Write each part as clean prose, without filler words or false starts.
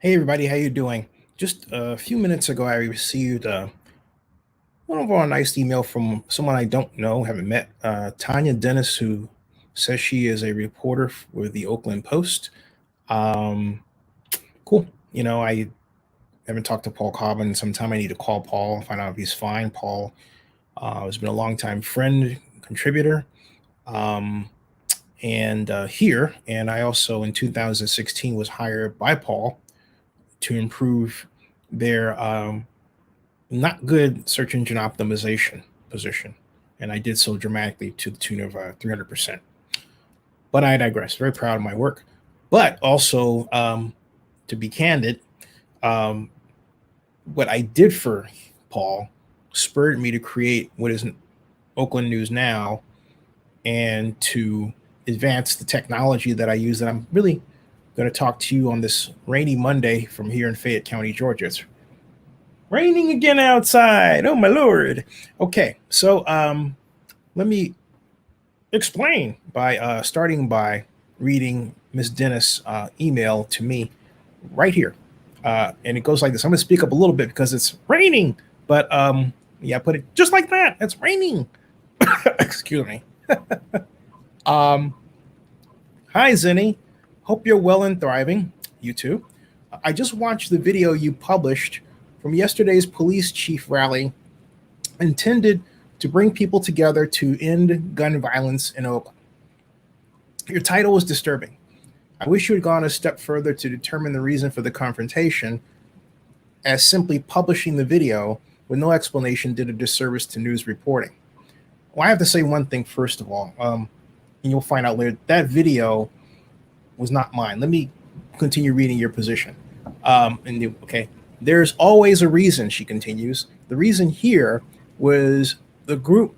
Hey everybody, how you doing? Just a few minutes ago, I received one of our nice email from someone I don't know, haven't met, Tanya Dennis, who says she is a reporter for the Oakland Post. Um, cool. I haven't talked to Paul Cobbin in some time. I need to call Paul, find out if he's fine. Paul has been a longtime friend, contributor, um, and I also in 2016 was hired by Paul to improve their not good search engine optimization position. And I did so dramatically to the tune of 300%. But I digress. Very proud of my work. But also, to be candid, um, what I did for Paul spurred me to create what is Oakland News Now and to advance the technology that I use that I'm really going to talk to you on this rainy Monday from here in Fayette County, Georgia. It's raining again outside. Oh my lord. Okay, so let me explain by starting by reading Miss Dennis' email to me right here, and it goes like this. I'm going to speak up a little bit because it's raining, but yeah, I put it just like that. It's raining. Excuse me. um, Hi Zennie, hope you're well and thriving. You too. I just watched the video you published from yesterday's police chief rally intended to bring people together to end gun violence in Oakland. Your title was disturbing. I wish you had gone a step further to determine the reason for the confrontation, as simply publishing the video with no explanation did a disservice to news reporting. Well, I have to say one thing first of all, and you'll find out later, that video was not mine. Let me continue reading your position. Okay, there's always a reason, she continues. The reason here was the group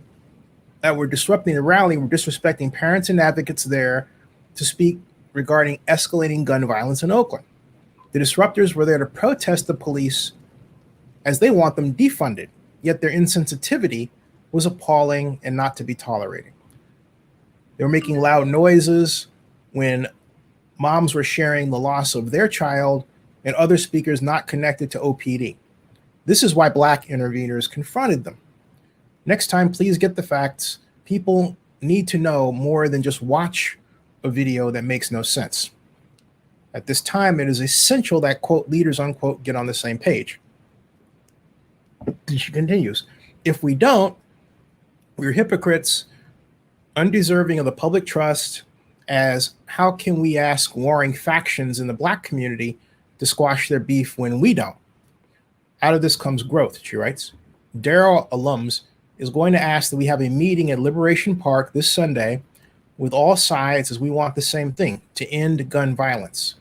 that were disrupting the rally were disrespecting parents and advocates there to speak regarding escalating gun violence in Oakland. The disruptors were there to protest the police as they want them defunded, yet their insensitivity was appalling and not to be tolerated. They were making loud noises when moms were sharing the loss of their child and other speakers not connected to OPD. This is why Black interveners confronted them. Next time, please get the facts. People need to know more than just watch a video that makes no sense. At this time, it is essential that, quote, leaders, unquote, get on the same page. She continues, if we don't, we're hypocrites, undeserving of the public trust, as how can we ask warring factions in the Black community to squash their beef when we don't? Out of this comes growth, she writes. Darrell alums is going to ask that we have a meeting at Liberation Park this Sunday with all sides, as we want the same thing, to end gun violence.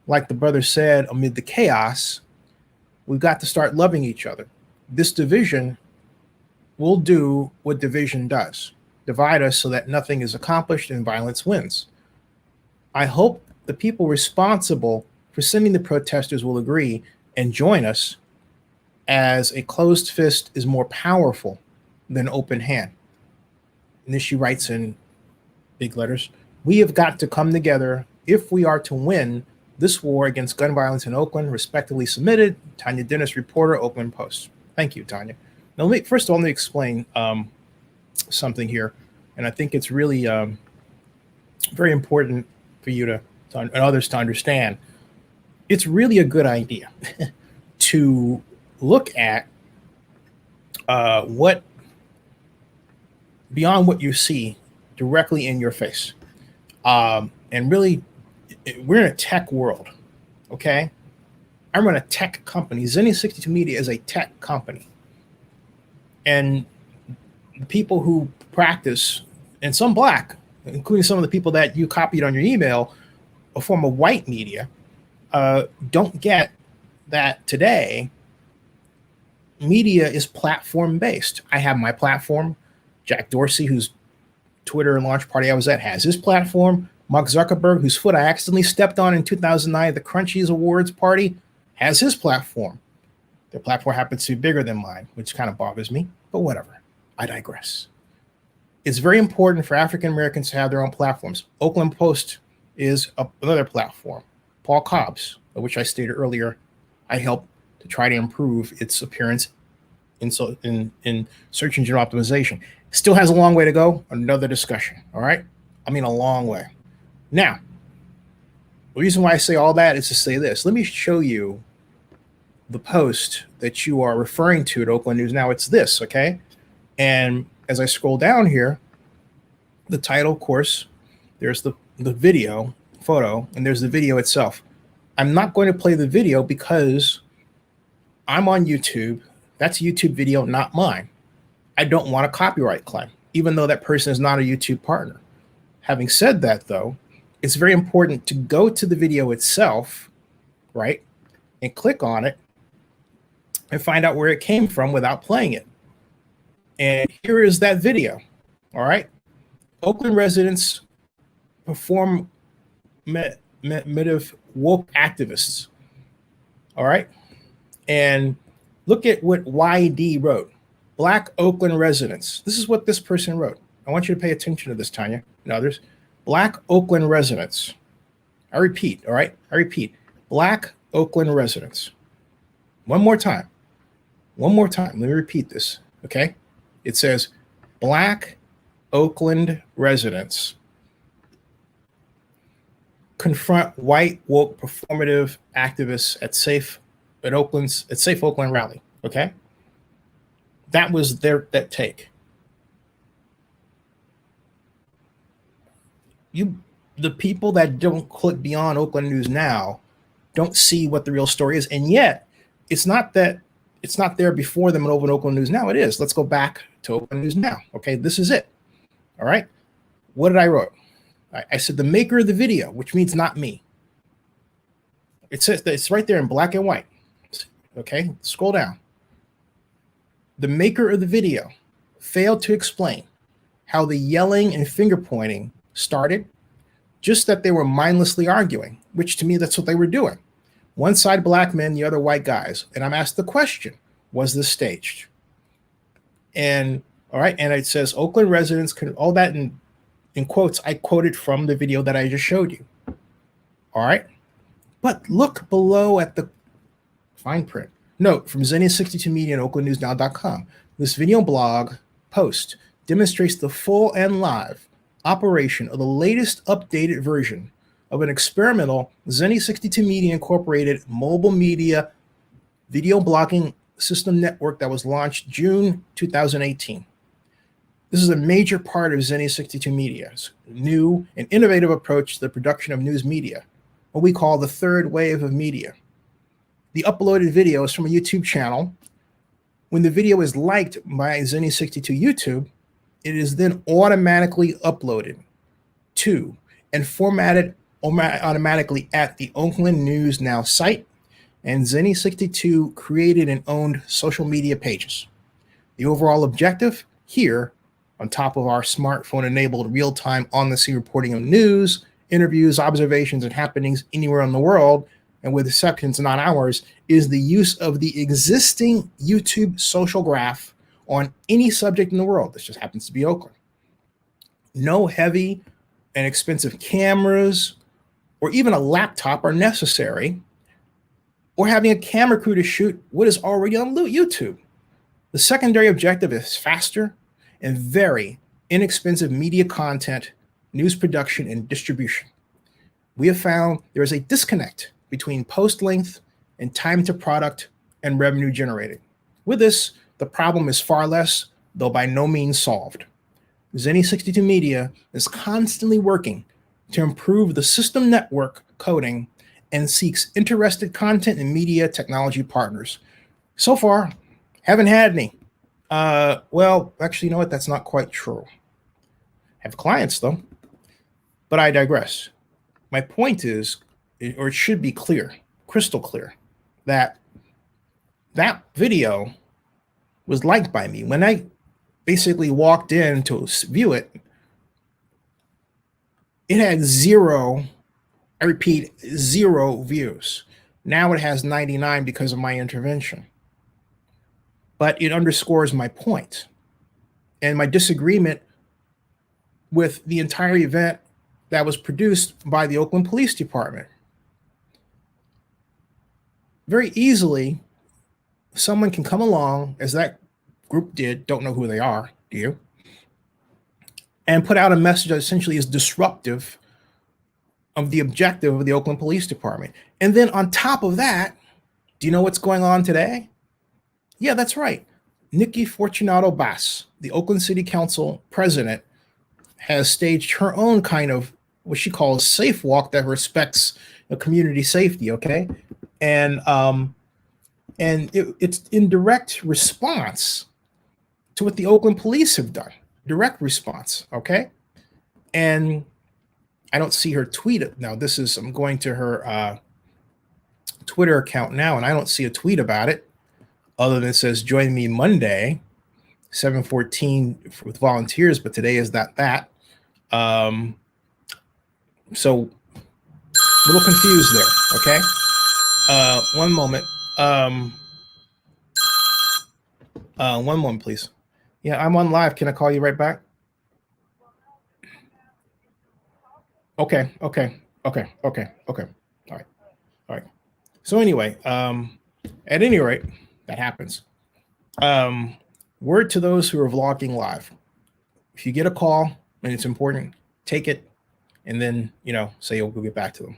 Like the brother said, amid the chaos, we've got to start loving each other. This division will do what division does, divide us so that nothing is accomplished and violence wins. I hope the people responsible for sending the protesters will agree and join us, as a closed fist is more powerful than open hand. And this she writes in big letters. We have got to come together if we are to win this war against gun violence in Oakland. Respectively submitted, Tanya Dennis, reporter, Oakland Post. Thank you, Tanya. Now, first of all, let me explain something here. And I think it's really very important for you and others to understand. It's really a good idea to look at what beyond what you see directly in your face. And really, we're in a tech world, okay? I run a tech company. Zennie62Media is a tech company. And the people who practice, and some Black, including some of the people that you copied on your email, a form of white media, don't get that today media is platform based. I have my platform. Jack Dorsey, whose Twitter launch party I was at, has his platform. Mark Zuckerberg, whose foot I accidentally stepped on in 2009 at the Crunchies Awards party, has his platform. Their platform happens to be bigger than mine, which kind of bothers me, but whatever. I digress. It's very important for African Americans to have their own platforms. Oakland Post is another platform. Paul Cobb's which I stated earlier, I helped to try to improve its appearance in search engine optimization. Still has a long way to go. Another discussion. All right. I mean, a long way. Now, the reason why I say all that is to say this. Let me show you the post that you are referring to at Oakland News Now. It's this, okay? And as I scroll down here, the title, of course, there's the video photo, and there's the video itself. I'm not going to play the video because I'm on YouTube. That's a YouTube video, not mine. I don't want a copyright claim, even though that person is not a YouTube partner. Having said that, though, it's very important to go to the video itself, right, and click on it and find out where it came from without playing it. And here is that video, all right? Oakland residents perform woke activists, all right? And look at what YD wrote. Black Oakland residents. This is what this person wrote. I want you to pay attention to this, Tanya and others. Black Oakland residents. I repeat, all right? I repeat. Black Oakland residents. One more time. One more time. Let me repeat this, okay? It says, Black Oakland residents confront white woke performative activists at Safe Oakland rally, okay? That was that take. The people that don't click beyond Oakland News Now don't see what the real story is, and yet it's not there before them in Oakland News Now. It is. Let's go back to Oakland News Now. Okay, this is it. All right. What did I wrote? I said the maker of the video, which means not me. It says that it's right there in black and white. Okay, scroll down. The maker of the video failed to explain how the yelling and finger pointing started, just that they were mindlessly arguing, which to me, that's what they were doing. One side black men, the other white guys. And I'm asked the question, was this staged? And all right, and it says Oakland residents can, all that in quotes, I quoted from the video that I just showed you. All right, but look below at the fine print. Note from Zennie62Media and OaklandNewsNow.com. This video blog post demonstrates the full and live operation of the latest updated version of an experimental Zennie62Media Incorporated mobile media video blogging system network that was launched June 2018. This is a major part of Zennie62Media's new and innovative approach to the production of news media, what we call the third wave of media. The uploaded video is from a YouTube channel. When the video is liked by Zennie62 YouTube, it is then automatically uploaded to and formatted automatically at the Oakland News Now site, and Zennie62 created and owned social media pages. The overall objective here, on top of our smartphone-enabled real-time on-the-scene reporting of news, interviews, observations, and happenings anywhere in the world, and with exceptions not ours, is the use of the existing YouTube social graph on any subject in the world. This just happens to be Oakland. No heavy and expensive cameras or even a laptop are necessary, or having a camera crew to shoot what is already on YouTube. The secondary objective is faster and very inexpensive media content, news production, and distribution. We have found there is a disconnect between post length and time to product and revenue generated. With this, the problem is far less, though by no means solved. Zennie62Media is constantly working to improve the system network coding and seeks interested content and media technology partners. So far, haven't had any. Well, actually, you know what? That's not quite true. Have clients, though. But I digress. My point is, or it should be clear, crystal clear, that video was liked by me. When I basically walked in to view it, it had zero, I repeat, 0 views. Now it has 99 because of my intervention. But it underscores my point and my disagreement with the entire event that was produced by the Oakland Police Department. very easily, someone can come along, as that group did, don't know who they are, do you? And put out a message that essentially is disruptive of the objective of the Oakland Police Department. And then on top of that, do you know what's going on today? Yeah, that's right. Nikki Fortunato Bass, the Oakland City Council president, has staged her own kind of what she calls safe walk that respects community safety. Okay, and it's in direct response to what the Oakland police have done. Direct response. Okay, and I don't see her tweet it now. I'm going to her Twitter account now, and I don't see a tweet about it other than it says join me Monday 7:14 with volunteers, but today is not that. So a little confused there. Okay, one moment. One moment, please. Yeah, I'm on live. Can I call you right back? Okay. All right. So anyway, at any rate, that happens. Word to those who are vlogging live: if you get a call and it's important, take it, and then say we'll get back to them.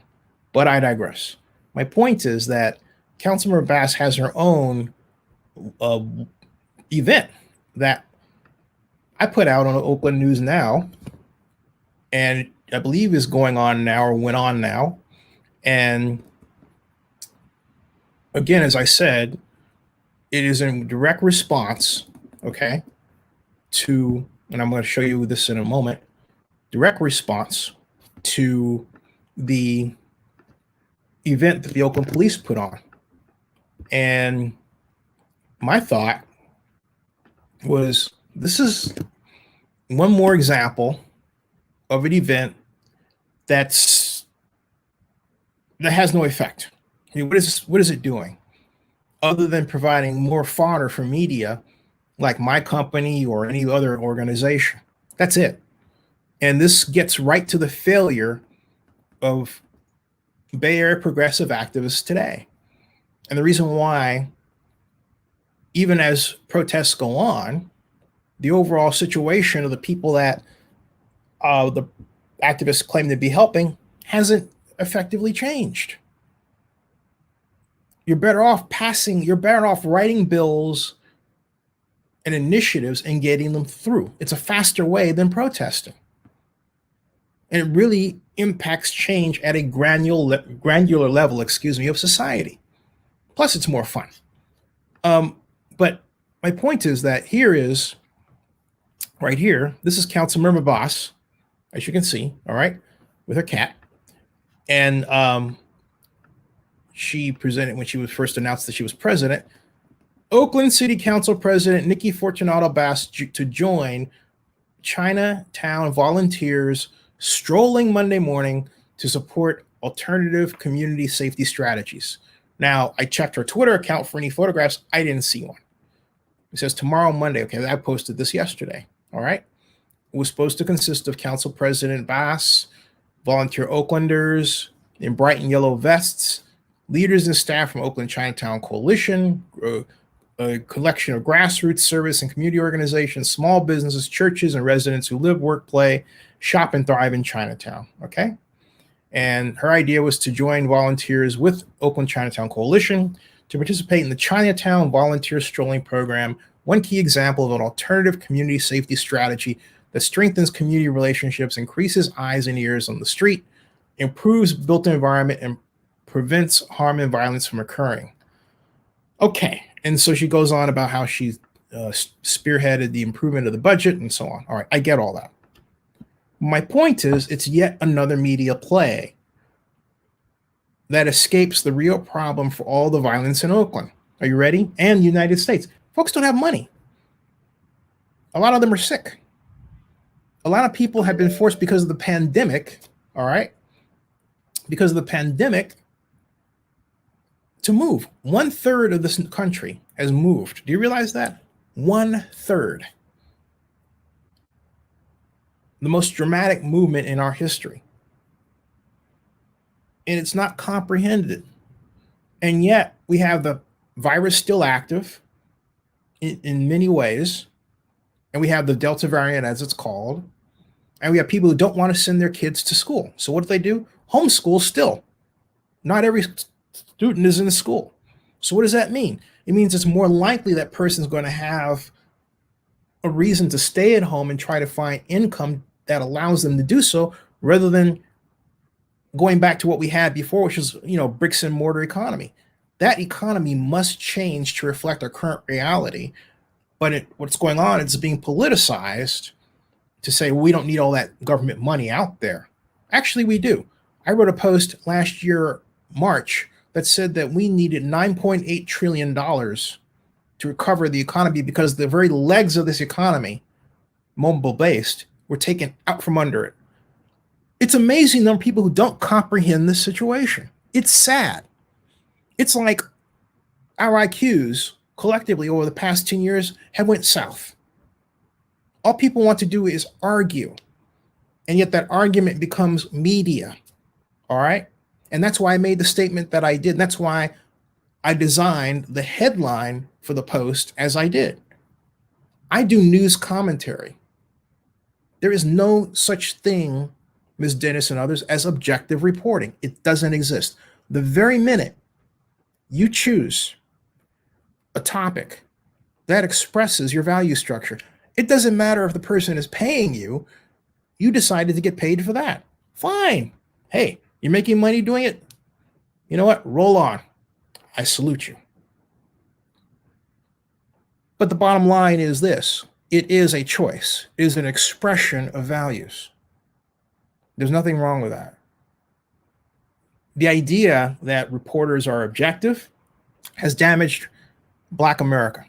But I digress. My point is that Councilmember Bass has her own event that I put out on Oakland News Now, and I believe is going on now or went on now. And again, as I said, it is in direct response, okay, to, and I'm going to show you this in a moment, direct response to the event that the Oakland police put on. And my thought was, this is one more example of an event that has no effect. I mean, what is it doing other than providing more fodder for media like my company or any other organization? That's it. And this gets right to the failure of Bay Area progressive activists today. And the reason why, even as protests go on, the overall situation of the people that the activists claim to be helping hasn't effectively changed. You're better off writing bills and initiatives and getting them through. It's a faster way than protesting. And it really impacts change at a granular level, of society. Plus, it's more fun. But my point is that right here, this is Councilmember Bass, as you can see, all right, with her cat. And she presented, when she was first announced that she was president, Oakland City Council President Nikki Fortunato Bass to join Chinatown volunteers strolling Monday morning to support alternative community safety strategies. Now, I checked her Twitter account for any photographs. I didn't see one. It says tomorrow, Monday. Okay, I posted this yesterday. All right. It was supposed to consist of Council President Bass, volunteer Oaklanders in bright and yellow vests, leaders and staff from Oakland Chinatown Coalition, a collection of grassroots service and community organizations, small businesses, churches, and residents who live, work, play, shop, and thrive in Chinatown. Okay. And her idea was to join volunteers with Oakland Chinatown Coalition to participate in the Chinatown Volunteer Strolling Program, one key example of an alternative community safety strategy that strengthens community relationships, increases eyes and ears on the street, improves built environment, and prevents harm and violence from occurring. Okay, and so she goes on about how she spearheaded the improvement of the budget and so on. All right, I get all that. My point is, it's yet another media play that escapes the real problem for all the violence in Oakland. Are you ready? And the United States. Folks don't have money. A lot of them are sick. A lot of people have been forced because of the pandemic, all right? Because of the pandemic, to move. 1/3 of this country has moved. Do you realize that? 1/3. The most dramatic movement in our history. And it's not comprehended. And yet we have the virus still active in many ways. And we have the Delta variant, as it's called. And we have people who don't want to send their kids to school. So what do? Homeschool still. Not every student is in the school. So what does that mean? It means it's more likely that person's going to have a reason to stay at home and try to find income that allows them to do so, rather than going back to what we had before, which is, bricks and mortar economy. That economy must change to reflect our current reality. But what's going on is being politicized to say, well, we don't need all that government money out there. Actually, we do. I wrote a post last year, March, that said that we needed $9.8 trillion to recover the economy because the very legs of this economy, mobile based, were taken out from under it. It's amazing the number of people who don't comprehend this situation. It's sad. It's like our IQs collectively over the past 10 years have went south. All people want to do is argue. And yet that argument becomes media. All right. And that's why I made the statement that I did. And that's why I designed the headline for the post as I did. I do news commentary. There is no such thing, Ms. Dennis and others, as objective reporting. It doesn't exist. The very minute you choose a topic that expresses your value structure, it doesn't matter if the person is paying you, you decided to get paid for that. Fine. Hey, you're making money doing it. You know what? Roll on. I salute you. But the bottom line is this. It is a choice. It is an expression of values. There's nothing wrong with that. The idea that reporters are objective has damaged Black America.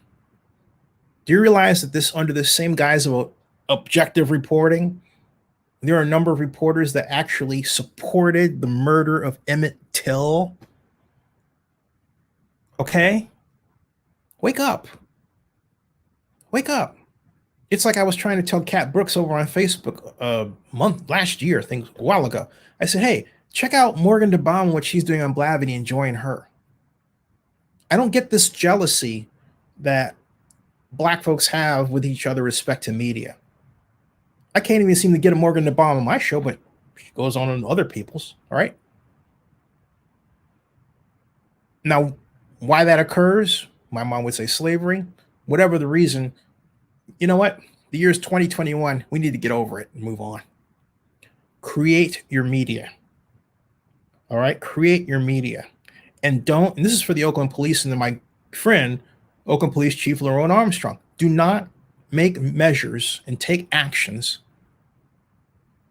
Do you realize that under the same guise of objective reporting, there are a number of reporters that actually supported the murder of Emmett Till? Okay? Wake up. Wake up. It's like I was trying to tell Kat Brooks over on Facebook last year, a while ago. I said, hey, check out Morgan DeBaum, what she's doing on Blavity, and join her. I don't get this jealousy that Black folks have with each other with respect to media. I can't even seem to get a Morgan DeBaum on my show, but she goes on other people's, all right? Now, why that occurs, my mom would say slavery, whatever the reason, you know what? The year is 2021. We need to get over it and move on. Create your media. All right? Create your media. And this is for the Oakland police and my friend, Oakland Police Chief Lerone Armstrong. Do not make measures and take actions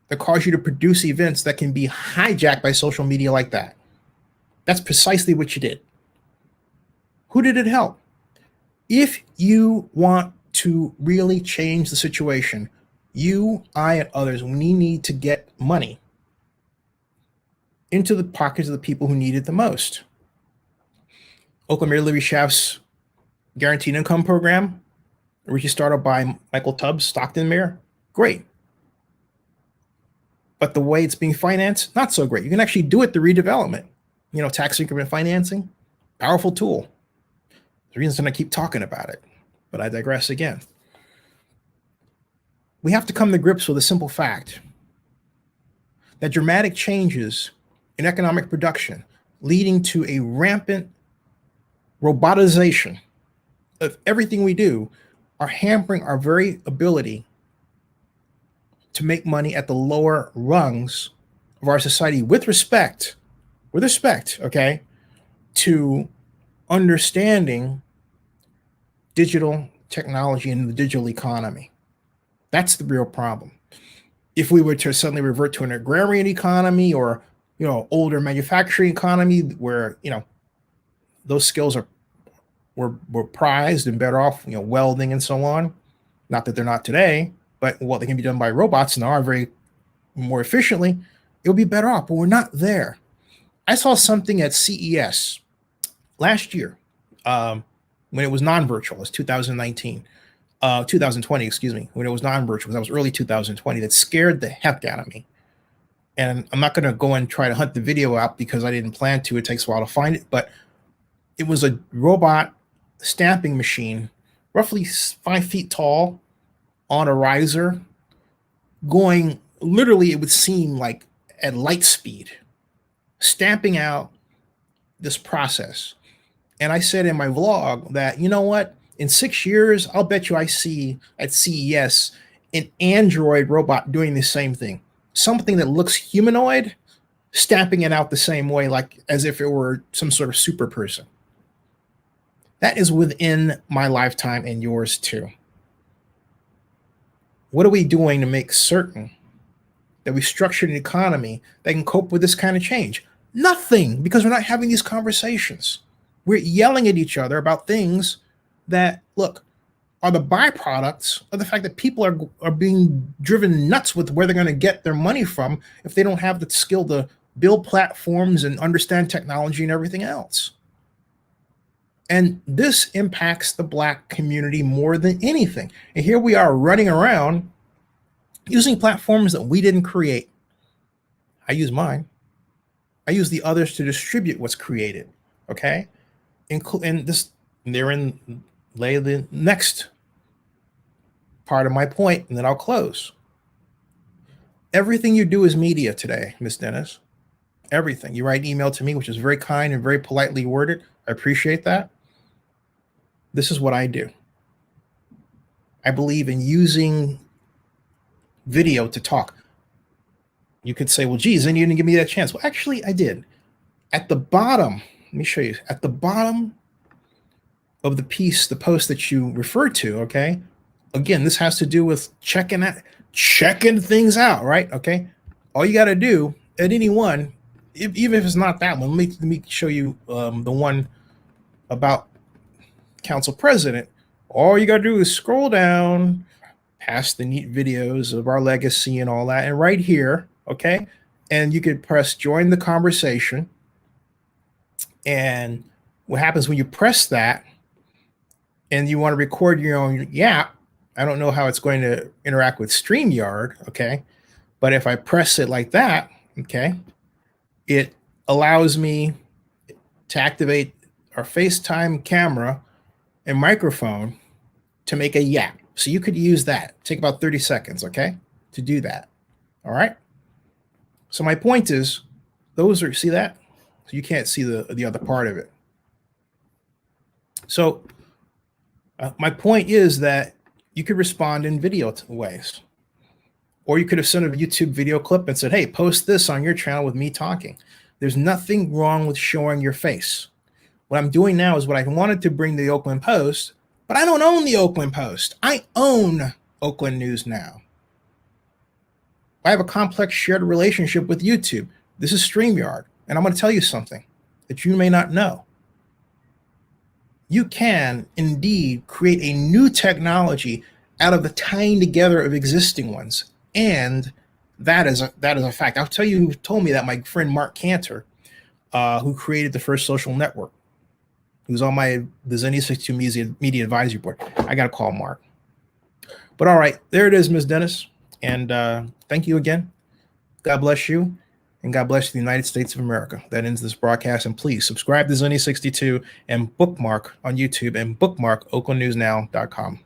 that cause you to produce events that can be hijacked by social media like that. That's precisely what you did. Who did it help? If you want to really change the situation, you, I, and others, we need to get money into the pockets of the people who need it the most. Oakland Mayor Libby Schaaf's guaranteed income program, originally started by Michael Tubbs, Stockton mayor, great. But the way it's being financed, not so great. You can actually do it through redevelopment. Tax increment financing, powerful tool. The reason I keep talking about it, but I digress again. We have to come to grips with a simple fact that dramatic changes in economic production leading to a rampant robotization of everything we do are hampering our very ability to make money at the lower rungs of our society with respect, okay, to understanding digital technology and the digital economy. That's the real problem. If we were to suddenly revert to an agrarian economy or, older manufacturing economy where, those skills were prized and better off, welding and so on. Not that they're not today, but they can be done by robots and are very more efficiently, it'll be better off, but we're not there. I saw something at CES last year, when it was non-virtual. It was 2020, when it was non-virtual. That was early 2020. That scared the heck out of me. And I'm not going to go and try to hunt the video out because I didn't plan to. It takes a while to find it. But It was a robot stamping machine, roughly 5 feet tall, on a riser, going literally, it would seem like at light speed, stamping out this process. And I said in my vlog that, you know what? In 6 years, I'll bet you I see at CES an android robot doing the same thing. Something that looks humanoid, stamping it out the same way, like as if it were some sort of super person. That is within my lifetime and yours too. What are we doing to make certain that we structured an economy that can cope with this kind of change? Nothing, because we're not having these conversations. We're yelling at each other about things that, look, are the byproducts of the fact that people are being driven nuts with where they're going to get their money from if they don't have the skill to build platforms and understand technology and everything else. And this impacts the Black community more than anything. And here we are running around using platforms that we didn't create. I use mine. I use the others to distribute what's created. Okay? And this, therein lay the next part of my point, and then I'll close. Everything you do is media today, Miss Dennis. Everything. You write an email to me, which is very kind and very politely worded. I appreciate that. This is what I do. I believe in using video to talk. You could say, well, geez, then you didn't give me that chance. Well, actually, I did. At the bottom, let me show you. At the bottom of the piece, the post that you referred to, okay? Again, this has to do with checking things out, right? Okay? All you got to do at any one, even if it's not that one, let me show you the one about council president. All you got to do is scroll down past the neat videos of our legacy and all that, and right here, okay? And you could press join the conversation. And what happens when you press that and you want to record your own yap, I don't know how it's going to interact with StreamYard, okay? But if I press it like that, okay, it allows me to activate our FaceTime camera and microphone to make a yap. So you could use that. Take about 30 seconds, okay, to do that. All right? So my point is, those are, see that? So you can't see the other part of it. So my point is that you could respond in video ways. Or you could have sent a YouTube video clip and said, hey, post this on your channel with me talking. There's nothing wrong with showing your face. What I'm doing now is what I wanted to bring to the Oakland Post, but I don't own the Oakland Post. I own Oakland News now. I have a complex shared relationship with YouTube. This is StreamYard. And I'm going to tell you something that you may not know. You can indeed create a new technology out of the tying together of existing ones. And that is a fact. I'll tell you who told me that. My friend Mark Cantor, who created the first social network, who's on the Zennie62Media advisory board. I got to call Mark. But all right, there it is, Ms. Dennis. And thank you again. God bless you. And God bless the United States of America. That ends this broadcast. And please subscribe to Zennie62 and bookmark on YouTube and bookmark oaklandnewsnow.com.